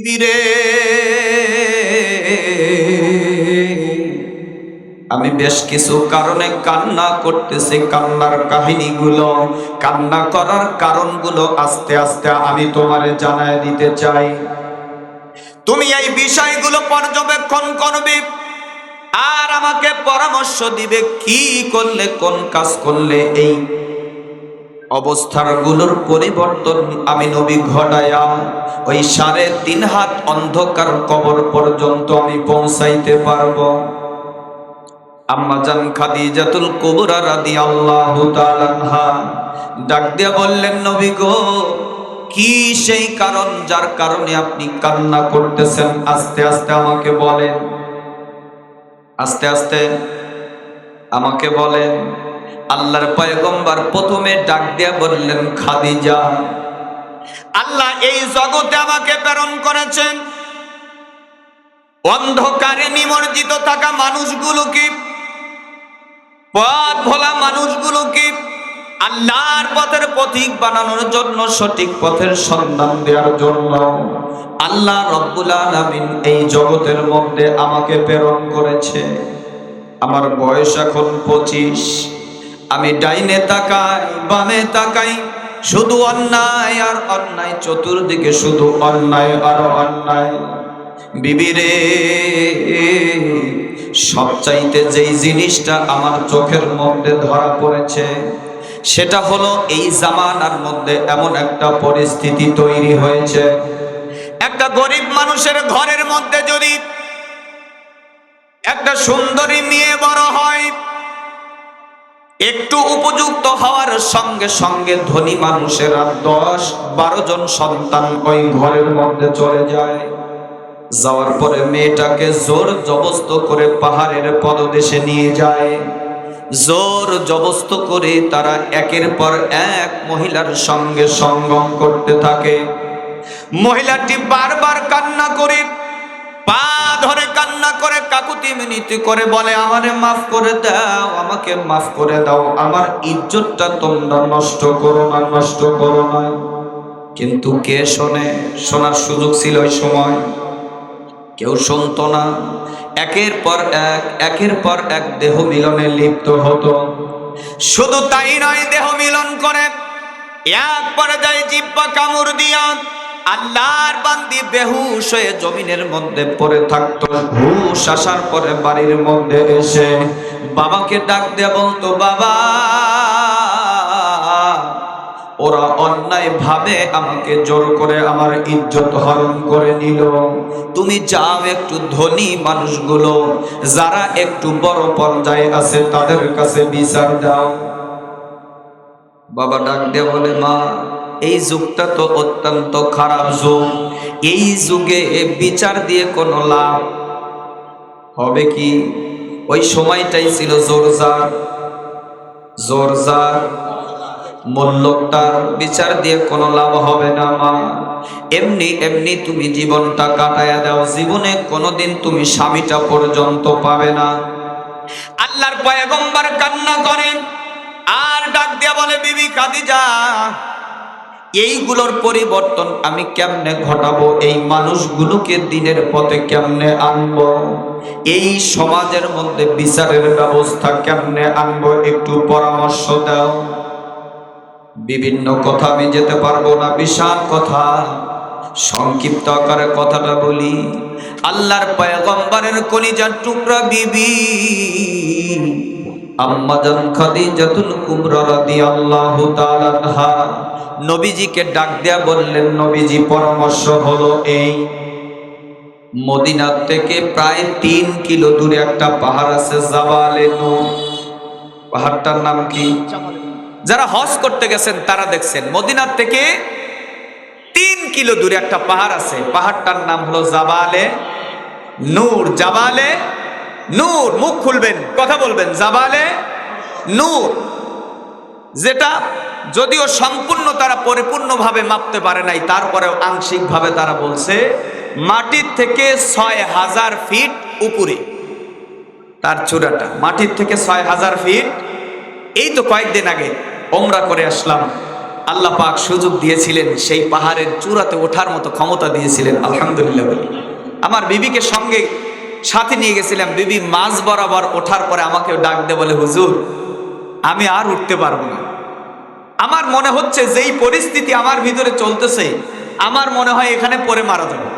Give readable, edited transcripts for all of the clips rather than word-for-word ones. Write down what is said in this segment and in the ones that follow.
রে আমি বেশ কিছু কারণে কান্না করতেছি। কান্নার কাহিনীগুলো, কান্না করার কারণগুলো আস্তে আস্তে আমি তোমারে জানায় দিতে চাই। তুমি এই বিষয়গুলো পর্যবেক্ষণ করবে আর আমাকে পরামর্শ দিবে কি করলে, কোন কাজ করলে এই অবস্থাগুলোর পরিবর্তন আমি নবী ঘটায়া ওই ৩.৫ হাত অন্ধকার কবর পর্যন্ত আমি পৌঁছাইতে পারবো। আম্মা জান খাদিজাতুল কুবরা রাদিয়াল্লাহু তাআলা আনহা ডাক দিয়ে বললেন, নবী গো, কি সেই কারণ যার কারণে আপনি কান্না করতেছেন? আস্তে আস্তে আমাকে বলেন, আস্তে আস্তে আমাকে বলেন। আল্লাহর পয়গম্বর প্রথমে ডাক দিয়ে বললেন, খাদিজা, আল্লাহ এই জগতে আমাকে প্রেরণ করেছেন অন্ধকারে নিমজ্জিত থাকা মানুষগুলোকে, পথ ভোলা মানুষগুলোকে আল্লাহর পথের পথিক বানানোর জন্য, সঠিক পথের সন্ধান দেওয়ার জন্য আল্লাহ রব্বুল আলামিন এই জগতের মধ্যে আমাকে প্রেরণ করেছে। আমার বয়স এখন 25। আমি ডাইনে তাকাই, বামে তাকাই, শুধু অন্যায় আর অন্যায়, চতুর্দিকে শুধু অন্যায় আর অন্যায়। বিবিরে, সবচাইতে যেই জিনিসটা আমার চোখের মধ্যে ধরা পড়েছে সেটা হলো এই জামানার মধ্যে এমন একটা পরিস্থিতি তৈরি হয়েছে, একটা গরিব মানুষের ঘরের মধ্যে যদি একটা সুন্দরী মেয়ে বড় হয়, একটু উপযুক্ত হওয়ার সঙ্গে সঙ্গে ধনী মানুষেরা 10-12 জন সন্তান ওই ঘরের মধ্যে চলে যায়। যাওয়ার পরে মেয়েটাকে জোর জবস্ত করে পাহাড়ের পদদেশে নিয়ে যায়। জোর জবস্ত করে তারা একের পর এক মহিলার সঙ্গে সঙ্গম করতে থাকে। মহিলাটি বারবার কান্না করে, পা ধরে কান্না করে, কাকুতি মিনতি করে বলে, আমারে মাফ করে দাও, আমাকে মাফ করে দাও, আমার ইজ্জতটা তোমরা নষ্ট করো না, নষ্ট করো না। কিন্তু কে শোনে? শোনার সুযোগ ছিল ওই সময়? কেউ শুনতো না। একের পর এক দেহ মিলনে লিপ্ত হতো। শুধু তাই নয়, দেহ মিলন করে এক পর্যায়ে জিহ্বা কামড় দিয়া আল্লাহর বান্দি বেহুশ হয়ে জমিনের মধ্যে পড়ে থাকতো। হুশ আসার পরে বাড়ির মধ্যে এসে বাবাকে ডাক দিয়ে বলতো, বাবা, ওরা অন্যায় ভাবে আমাকে জোর করে আমার ইজ্জত হরণ করে নিল। তুমি যাও একটু ধনী মানুষগুলো যারা একটু বড় পর্যায়ে আছে তাদের কাছে বিচার দাও। বাবা ডাক দিয়ে বলে, মা, এই যুগটা তো অত্যন্ত খারাপ যুগ। এই যুগে বিচার দিয়ে কোনো লাভ হবে কি? ওই সময়টাই ছিল জোরজার মূল্যটার বিচার দিয়ে কোনো লাভ হবে না। মা, এমনি এমনি তুমি জীবনটা কাটায়া দাও, জীবনে কোনোদিন তুমি স্বামীটা পর্যন্ত পাবে না। আল্লাহর পয়গম্বর কান্না করেন আর ডাক দিয়া বলে, বিবি খাদিজা, এইগুলোর পরিবর্তন আমি কেমনে ঘটাবো? এই মানুষগুলোকে দিনের পথে কেমনে আনবো? এই সমাজের মধ্যে বিচারের ব্যবস্থা কেমনে আনবো? একটু পরামর্শ দাও। বিভিন্ন কথা আমি যেতে পারবো না, বিশাল কথা, সংক্ষিপ্ত আকারে কথাটা বলি। আল্লাহর পয়গম্বরের কলিজার টুকরা বিবি আম্মা জান খাদিজাতুল কুবরা রাদিয়াল্লাহু তাআলা আনহা নবীজিকে ডাক দেয়া বললেন, নবীজি, পরামর্শ হলো এই, মদিনা থেকে প্রায় 3 কিলো দূরে একটা পাহাড় আছে, জাবালে নূর। পাহাড়টার নাম কি? যারা হজ করতে গেছেন তারা দেখছেন, মদিনার থেকে 3 কিলো দূরে একটা পাহাড় আছে, পাহাড়টার নাম হলো জাবালে নূর। জাবালে নূর, মুখ খুলবেন, কথা বলবেন, জাবালে নূর, যেটা যদিও সম্পূর্ণ তারা পরিপূর্ণভাবে মাপতে পারে নাই, তারপরেও আংশিকভাবে তারা বলছে মাটির থেকে 6000 ফিট উপরে তার চূড়াটা, মাটির থেকে 6000 ফিট। এই তো কয়েকদিন আগে ওমরা করে আসলাম, আল্লাহ পাক সুযোগ দিয়েছিলেন, সেই পাহাড়ের চূড়াতে ওঠার মতো ক্ষমতা দিয়েছিলেন, আলহামদুলিল্লাহ বলি। আমার বিবিকে সঙ্গে সাথে নিয়ে গেছিলাম। বিবি মাঝ বরাবর ওঠার পরে আমাকে ডাক দে বলে, হুজুর আমি আর উঠতে পারবো না। আমার মনে হচ্ছে যেই পরিস্থিতি আমার ভিতরে চলতেছে, আমার মনে হয় এখানে পরে মারা যাবে।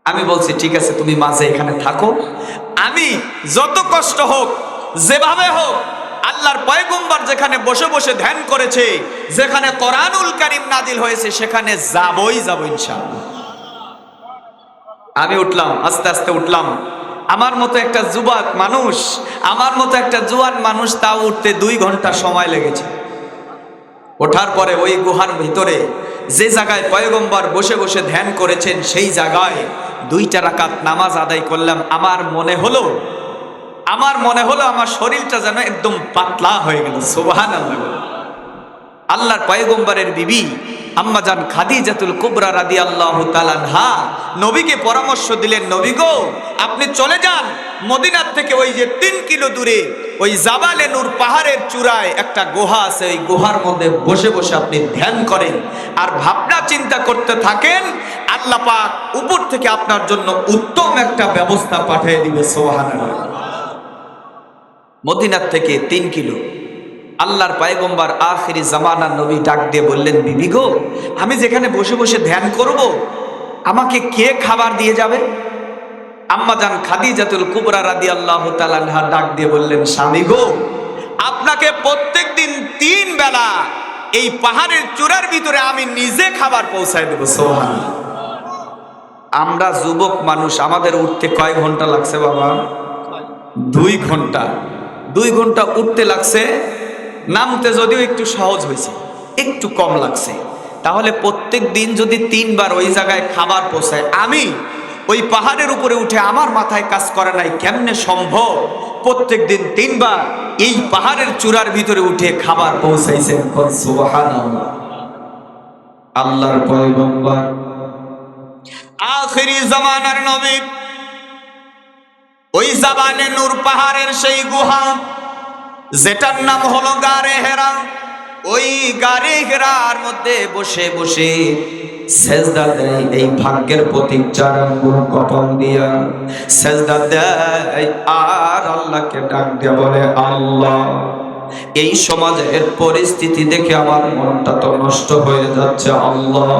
আমি বলছি ঠিক আছে, তুমি মাঝে এখানে থাকো, আমি যত কষ্ট হোক যেভাবে হোক, আল্লাহর পয়গম্বর যেখানে বসে বসে ধ্যান করেছে, যেখানে কোরআনুল কারীম নাজিল হয়েছে, সেখানে যাব ইনশাআল্লাহ। আমি উঠলাম, আস্তে আস্তে উঠলাম। আমার মতো একটা যুবক মানুষ, আমার মতো একটা জোয়ান মানুষ, তাও উঠতে 2 ঘন্টা সময় লেগেছে। ওঠার পরে ওই গুহার ভিতরে যে জায়গায় পয়গম্বর বসে বসে ধ্যান করেছেন, সেই জায়গায় 2টা রাকাত নামাজ আদায় করলাম। আমার মনে হলো আমার শরীরটা যেন একদম পাতলা হয়ে গেল। সুবহানাল্লাহ। আল্লাহর পয়গম্বরের বিবি আম্মা জান খাদিজাতুল কুবরা রাদিয়াল্লাহু তাআলা আনহা নবীকে পরামর্শ দিলেন, নবী গো, আপনি চলে যান মদিনার থেকে ওই যে 3 কিলো দূরে ওই জাবালে নূর পাহাড়ের চূড়ায় একটা গুহা আছে, ওই গুহার মধ্যে বসে বসে আপনি ধ্যান করেন আর ভাবনা চিন্তা করতে থাকেন, আল্লাহ পাক উপর থেকে আপনার জন্য উত্তম একটা ব্যবস্থা পাঠিয়ে দিবে। সুবহানাল্লাহ। মদিনার থেকে 3 কিলো। আল্লাহর পয়গম্বর আখিরি জামানার নবী ডাক দিয়ে বললেন, বিবি গো, আমি যেখানে বসে বসে ধ্যান করব, আমাকে কে খাবার দিয়ে যাবে? আম্মা জান খাদিজাতুল কুবরা রাদিয়াল্লাহু তাআলা আনহা ডাক দিয়ে বললেন, স্বামী গো, আপনাকে প্রত্যেকদিন 3 বেলা এই পাহাড়ের চূড়ার ভিতরে আমি নিজে খাবার পৌঁছায় দেব। সুবহানাল্লাহ। আমরা যুবক মানুষ, আমাদের উঠতে কয় ঘন্টা লাগছে বাবা? 2 ঘন্টা। 2 ঘন্টা উঠতে লাগছে, নামতে যদিও একটু সহজ হয়েছে, একটু কম লাগছে। তাহলে প্রত্যেক দিন যদি 3 বার ওই জায়গায় খাবার পৌঁছায়, আমি ওই পাহাড়ের উপরে উঠে আমার মাথায় কাজ করে নাই, কেমনে সম্ভব প্রত্যেক দিন 3 বার এই পাহাড়ের চূড়ার ভিতরে উঠে খাবার পৌঁছাইছেন? সুবহানাল্লাহ। আল্লাহর পয়গম্বর আখিরি জামানার নবী ওই জাবালে নূর পাহাড়ের সেই গুহা, যেটার নাম হলো গারে হেরা, ওই গারে হেরার মধ্যে বসে বসে সেজদা দেয়। এই ভাগ্যের প্রতীক 4 আঙ্গুল কপাল দিয়া সেজদা দেয় আর আল্লাহকে ডাক দিয়ে বলে, আল্লাহ, এই সমাজের পরিস্থিতি দেখে আমার মনটা তো নষ্ট হয়ে যাচ্ছে। আল্লাহ,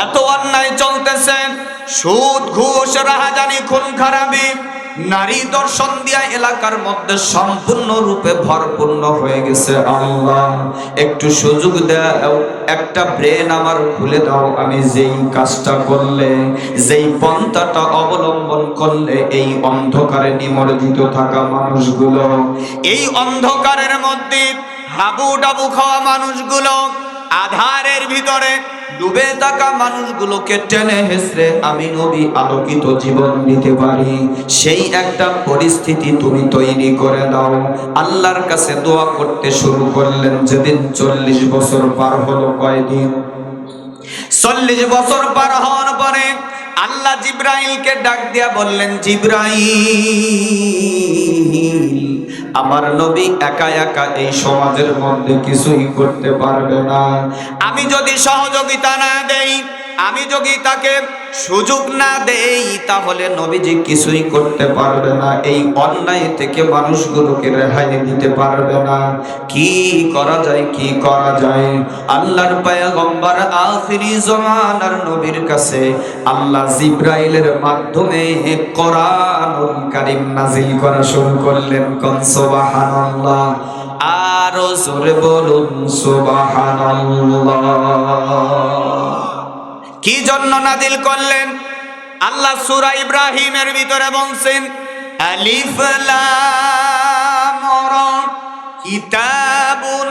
এত অন্যায় চলতেছে, সুদ ঘুষ রাহাজানি খুন খারাপি নারী দর্শন দিয়া এলাকার মধ্যে সম্পূর্ণ রূপে ভরপূর্ণ হয়ে গেছে। আল্লাহ, একটু সুযোগ দাও, একটা ব্রেন আমার খুলে দাও, আমি যেই কাজটা করলে, যেই পন্থাটা অবলম্বন করলে এই অন্ধকারে নিমজ্জিত থাকা মানুষগুলো, এই অন্ধকারের মধ্যে হাবু ডাবু খাওয়া মানুষগুলো, আধারের ভিতরে ডুবে থাকা মানুষগুলোকে টেনে হেসড়ে আমি নবী আলোকিত জীবন দিতে পারি, সেই একটা পরিস্থিতি তুমি তৈরি করে দাও। আল্লাহর কাছে দোয়া করতে শুরু করলেন। যেদিন 40 বছর পার হলো, কয়দিন? 40 বছর পার হওয়ার পরে আল্লাহ জিব্রাইলকে ডাক দিয়া বললেন, জিব্রাইল, আমার নবী একা একা এই সমাজের মধ্যে কিছুই করতে পারবে না। আমি যদি সহযোগিতা না দেই, আমি যদি তাকে সুযোগ না দেই, তাহলে নবীজি কিছুই করতে পারবে না, এই অন্যায় থেকে মানুষগুলোকে রেহাই দিতে পারবে না। কি করা যায়, কি করা যায়? আল্লাহর পয়গম্বর আখিরি জামানার নবীর কাছে আল্লাহ জিব্রাইলের মাধ্যমে কোরআনুল কারীম নাজিল করা শুরু করলেন। কোন সুবহানাল্লাহ, আরো জোরে বলুন সুবহানাল্লাহ। কি জন্য নাজিল করলেন? আল্লাহ সূরা ইব্রাহিমের ভিতরে বলছেন, আলিফ লাম রা, কিতাবুন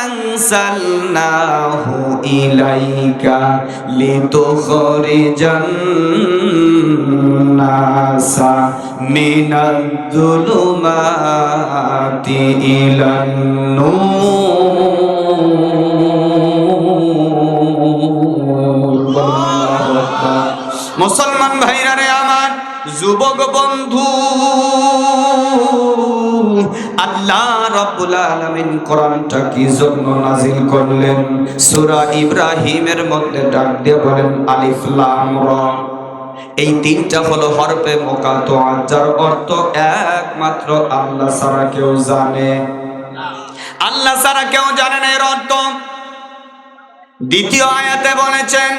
আনজালনাহু ইলাইকা লিতুখরিজান নাসা মিনাজ-জুলুমাতি ইলান নূর। মুসলমান ভাইরা রে আমার, যুবক বন্ধু, আল্লাহ রাব্বুল আলামিন কোরআনটা কি জন্য নাজিল করলেন? সূরা ইব্রাহিমের মধ্যে ডাক দিয়ে বলেন আলিফ লাম রা। এই তিনটা হলো হরফে মুকাত্তাআ, যার অর্থ একমাত্র আল্লাহ ছাড়া কেউ জানে, আল্লাহ ছাড়া কেউ জানে না এর অর্থ। দ্বিতীয় আয়াতে বলেছেন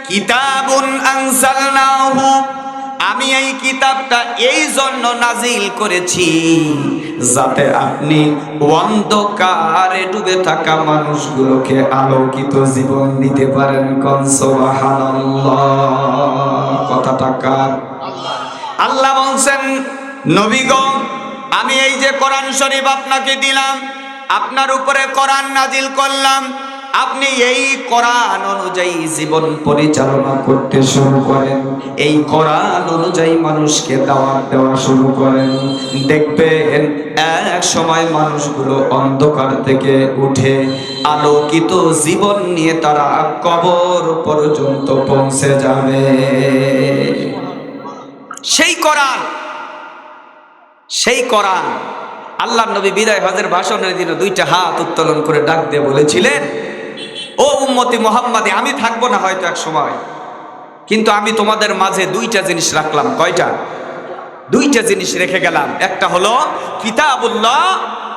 কিতাবুন আনজালনাহু, আমি এই কিতাবটা এই জন্য নাজিল করেছি যাতে আপনি অন্ধকারে ডুবে থাকা মানুষগুলোকে আলোকিত জীবন দিতে পারেন। কোন সুবহানাল্লাহ। কথাটা কার? আল্লাহ বলছেন নবী গো, আমি এই যে কোরআন শরীফ আপনাকে দিলাম, আপনার উপরে কোরআন নাজিল করলাম, আপনি এই কোরআন অনুযায়ী জীবন পরিচালনা করতে শুরু করেন, এই কোরআন অনুযায়ী মানুষকে দাওয়াত দেওয়া শুরু করেন। দেখবেন এক সময় মানুষগুলো অন্ধকার থেকে উঠে আলোকিত জীবন নিয়ে তারা কবর পর্যন্ত পৌঁছে যাবে। সেই কোরআন আল্লাহর নবী বিদায় হজের ভাষণের দিনে দুইটা হাত উত্তোলন করে ডাক দিয়ে বলেছিলেন, ও উম্মতি মুহাম্মাদি, আমি থাকবো না হয়তো এক সময়, কিন্তু আমি তোমাদের মাঝে দুইটা জিনিস রাখলাম। কয়টা? দুইটা জিনিস রেখে গেলাম। একটা হলো কিতাবুল্লাহ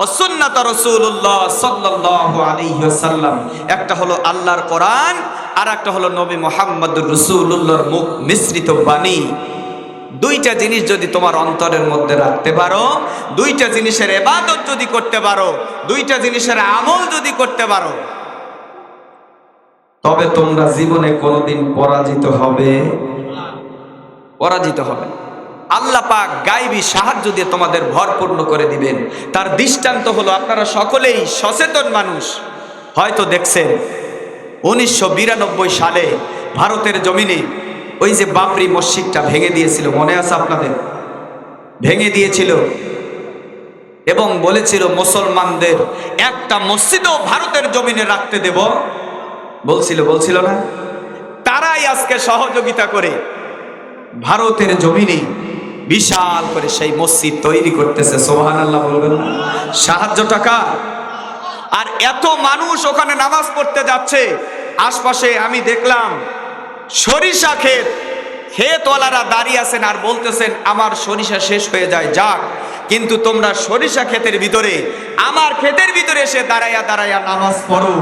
ও সুন্নাত রাসূলুল্লাহ সাল্লাল্লাহু আলাইহি ওয়াসাল্লাম, একটা হলো আল্লাহর কোরআন, আর একটা হলো নবী মুহাম্মদুর রাসূলুল্লাহর মুখ মিশ্রিত বাণী। দুইটা জিনিস যদি তোমার অন্তরের মধ্যে রাখতে পারো, দুইটা জিনিসের ইবাদত যদি করতে পারো, দুইটা জিনিসের আমল যদি করতে পারো, তবে তোমরা জীবনে কোনোদিন পরাজিত হবে আল্লাহ পাক গায়বী সাহায্য দিয়ে তোমাদের ভরপূর্ণ করে দিবেন। তার দৃষ্টান্ত হলো, আপনারা সকলেই সচেতন মানুষ, হয়তো দেখছেন 1992 সালে ভারতের জমিনে ওই যে বাবরি মসজিদটা ভেঙে দিয়েছিল, মনে আছে আপনাদের? ভেঙে দিয়েছিল এবং বলেছিল মুসলমানদের একটা মসজিদও ভারতের জমিনে রাখতে দেব, বলছিল না? তারাই আজকে সহযোগিতা করে ভারতের জমিনে বিশাল করে সেই মসজিদ তৈরি করতেছে। সুবহানাল্লাহ বলবেন না? সাহায্য টাকা। আর এত মানুষ ওখানে নামাজ পড়তে যাচ্ছে, আশপাশে আমি দেখলাম সরিষা ক্ষেতওয়ালারা দাঁড়িয়ে আছেন আর বলতেছেন আমার সরিষা শেষ হয়ে যায় যাক, কিন্তু তোমরা সরিষা ক্ষেতের ভিতরে, আমার ক্ষেতের ভিতরে এসে দাঁড়াইয়া নামাজ পড়ো,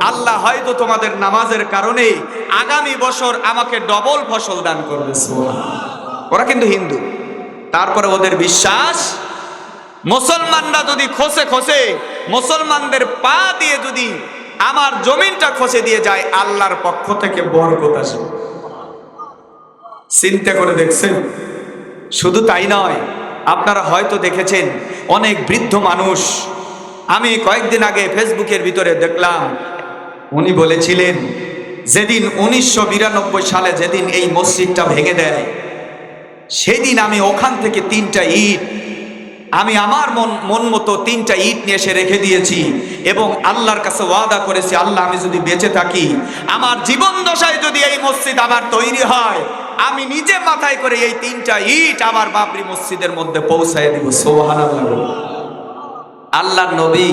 আল্লাহ হয়তো তোমাদের নামাজের কারণে আগামী বছর আমাকে ডবল ফসল দান করবে। ওরা কিন্তু হিন্দু, তারপরে ওদের বিশ্বাস মুসলমানরা যদি খসে মুসলমানদের পা দিয়ে যদি আমার জমিনটা খসে দিয়ে যায়, আল্লাহর পক্ষ থেকে বরকত আসে। চিন্তা করে দেখছেন? শুধু তাই নয়, আপনারা হয়তো দেখেছেন অনেক বৃদ্ধ মানুষ, আমি কয়েকদিন আগে ফেসবুকের ভিতরে দেখলাম, উনি বলেছিলেন যেদিন 1992 সালে যেদিন এই মসজিদটা ভেঙে দেয়, সেদিন আমি ওখান থেকে 3টা ইট, আমি আমার মন মতো 3টা ইট নিয়ে এসে রেখে দিয়েছি এবং আল্লাহর কাছে ওয়াদা করেছি, আল্লাহ আমি যদি বেঁচে থাকি, আমার জীবন দশায় যদি এই মসজিদ আবার তৈরি হয়, আমি নিজে মাথায় করে এই 3টা ইট আমার বাবরি মসজিদের মধ্যে পৌঁছায় দিব। সুবহানাল্লাহ। আল্লাহর নবী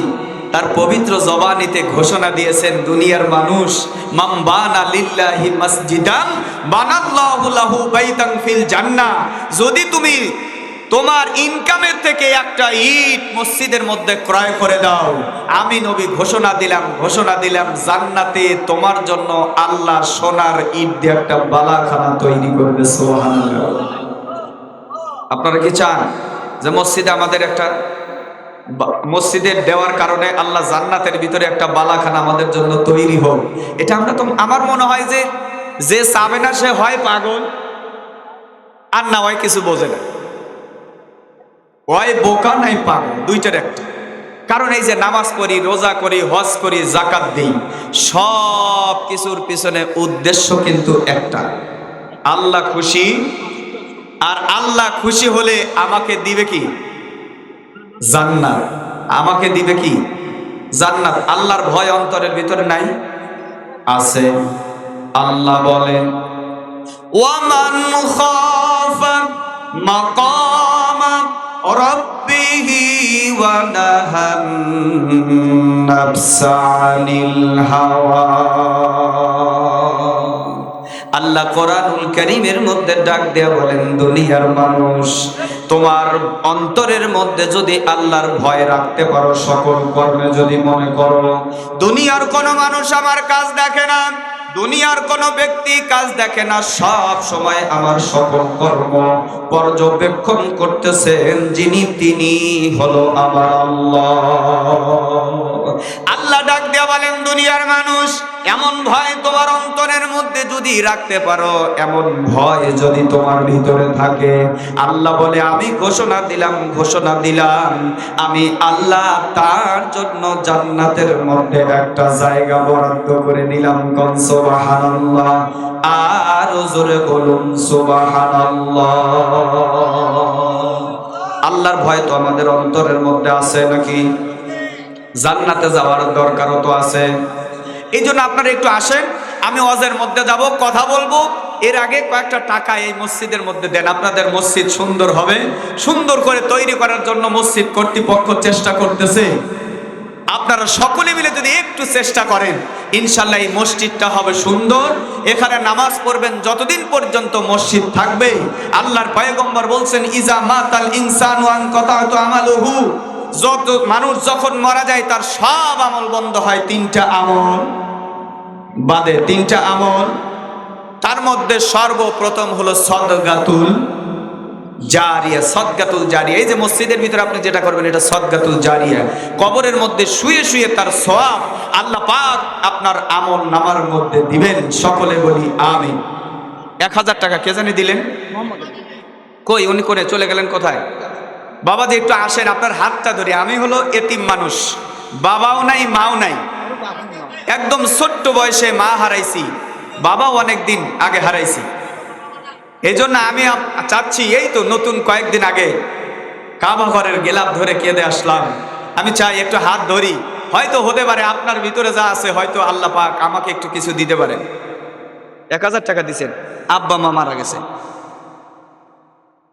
তার পবিত্র জবানিতে ঘোষণা দিয়েছেন, দুনিয়ার মানুষ, মান বানা লিল্লাহি মসজিদান বানাল্লাহু লাহু বাইতান ফিল জান্নাহ, যদি তুমি তোমার ইনকামের থেকে একটা ইট মসজিদের মধ্যে ক্রয় করে দাও, আমি নবী ঘোষণা দিলাম জান্নাতে তোমার জন্য আল্লাহ সোনার ইট দিয়ে একটা বালাখানা তৈরি করবে। সুবহানাল্লাহ। আপনারা কি চান যে মসজিদে আমাদের একটা মসজিদের দেওয়ার কারণে আল্লাহ জান্নাতের ভিতরে একটা বালাখানা আমাদের জন্য তৈরি হোক? এটা আমরা তো, আমার মনে হয় যে চাবে না সে হয় পাগল, আর না হয় কিছু বোঝে না, ওই বোকা নাই পাগল, দুইটার একটা। কারণ এই যে নামাজ পড়ি, রোজা করি, হজ করি, যাকাত দিই, সব কিছুর পিছনে উদ্দেশ্য কিন্তু একটা, আল্লাহ খুশি। আর আল্লাহ খুশি হলে আমাকে দিবে কি? জান্নাত। আমাকে দিবে কি? জান্নাত। আল্লাহর ভয় অন্তরের ভিতরে নাই? আছে। আল্লাহ বলেন ওয়ামান খাফা মাকামা রাব্বিহি ونهى النفس عن الهوى আল্লাহ কোরআনুল কারীমের মধ্যে ডাক দেয়া বলেন, দুনিয়ার মানুষ, তোমার অন্তরের মধ্যে যদি আল্লাহর ভয় রাখতে পারো, সকল কর্মে যদি মনে করো দুনিয়ার কোনো মানুষ আমার কাজ দেখে না, দুনিয়ার কোনো ব্যক্তি কাজ দেখে না, সব সময় আমার সকল কর্ম পর্যবেক্ষণ করতেছেন যিনি, তিনি হলো আমার আল্লাহ। আল্লাহ ডাক দেয়া বলেন, দুনিয়ার মানুষ, এমন ভয় তোমার অন্তরের মধ্যে যদি রাখতে পারো, এমন ভয় যদি তোমার ভিতরে থাকে, আল্লাহ বলে আমি ঘোষণা দিলাম আমি আল্লাহ তার জন্য জান্নাতের মধ্যে একটা জায়গা বরাদ্দ করে দিলাম। কোন সুবহানাল্লাহ, আর জোরে বলুন সুবহানাল্লাহ। আল্লাহর ভয় তো আমাদের অন্তরের মধ্যে আছে নাকি? জান্নাতে যাওয়ার দরকারও তো আছে। এই জন্য আপনারা একটু আসেন, আমি ওয়াজের মধ্যে যাব, কথা বলবো, এর আগে কয়েকটা টাকা এই মসজিদের মধ্যে দেন। আপনাদের মসজিদ সুন্দর হবে, সুন্দর করে তৈরি করার জন্য মসজিদ কর্তৃপক্ষ চেষ্টা করতেছে। আপনারা সকলে মিলে যদি একটু চেষ্টা করেন, ইনশাল্লাহ এই মসজিদটা হবে সুন্দর। এখানে নামাজ পড়বেন যতদিন পর্যন্ত মসজিদ থাকবে। আল্লাহর পয়গম্বর বলছেন, ইজা মাতাল ইনসানু আনকাতাতু আমালুহু, যত মানুষ যখন মারা যায় তার সব আমল বন্ধ হয়, তিনটা আমল বাদে, তিনটা আমল। তার মধ্যে সর্বপ্রথম হলো সদগাতুল জারিয়া। সদগাতুল জারিয়া, এই যে মসজিদের ভিতরে আপনি যেটা করবেন এটা সদগাতুল জারিয়া। কবরের মধ্যে শুয়ে শুয়ে তার সওয়াব আল্লাহ পাক আপনার আমল নামার মধ্যে দিবেন। সকলে বলি আমিন। 1000 টাকা কে জানি দিলেন? কই উনি করে চলে গেলেন কোথায়? বাবা যে একটু আসেন, আপনার হাতটা ধরে। আমি হলো এতিম মানুষ, বাবাও নাই মাও নাই, একদম ছোট্ট বয়সে মা হারাইছি, বাবাও অনেক দিন আগে হারাইছি। এই জন্য আমি চাচ্ছি, এই তো নতুন কয়েকদিন আগে কাবা ঘরের গেলাপ ধরে কেঁদে আসলাম। আমি চাই একটু হাত ধরি, হয়তো হতে পারে আপনার ভিতরে যা আছে হয়তো আল্লাহ পাক আমাকে একটু কিছু দিতে পারেন। 1000 টাকা দিছেন, আব্বা মা মারা গেছে,